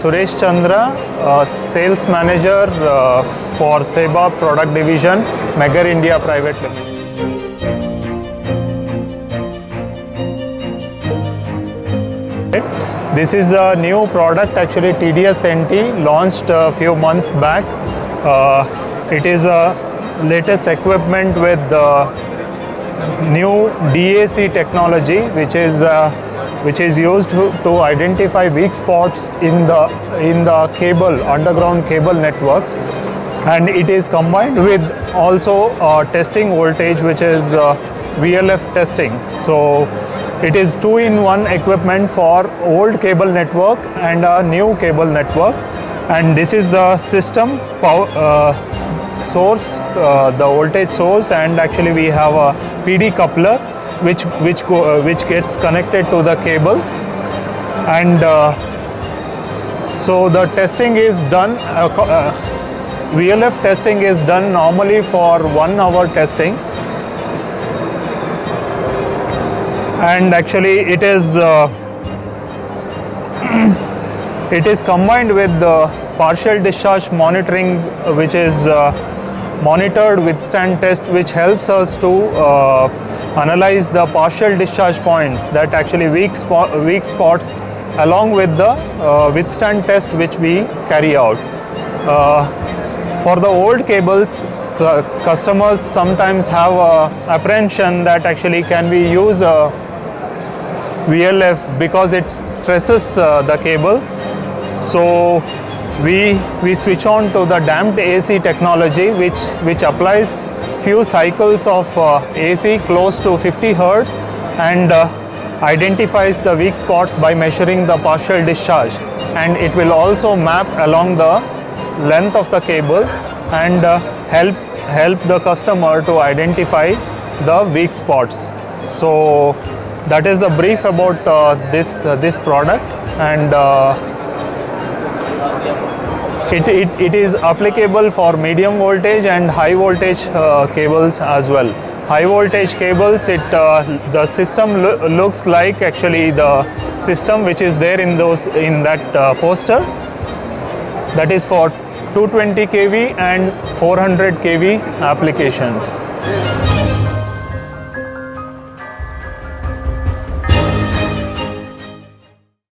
Suresh Chandra, Sales Manager for Seba Product Division, Megger India Private Limited. This is a new product, actually TDS NT, launched a few months back. It is a latest equipment with new DAC technology, which is used to identify weak spots in the cable, underground cable networks, and it is combined with also testing voltage, which is VLF testing. So it is 2-in-1 equipment for old cable network and a new cable network, and this is the system power source, the voltage source, and actually we have a PD coupler which gets connected to the cable, and so the testing is done. VLF testing is done normally for 1 hour testing, and actually it is combined with the partial discharge monitoring, which is monitored withstand test, which helps us to analyze the partial discharge points, that actually weak spots, along with the withstand test which we carry out. For the old cables, customers sometimes have apprehension that actually can we use VLF because it stresses the cable. So we switch on to the damped AC technology, which applies few cycles of AC close to 50 Hertz and identifies the weak spots by measuring the partial discharge, and it will also map along the length of the cable and help the customer to identify the weak spots. So that is a brief about this product, and it is applicable for medium voltage and high voltage cables as well. High voltage cables, the system looks like actually the system which is there in that poster. That is for 220 kV and 400 kV applications.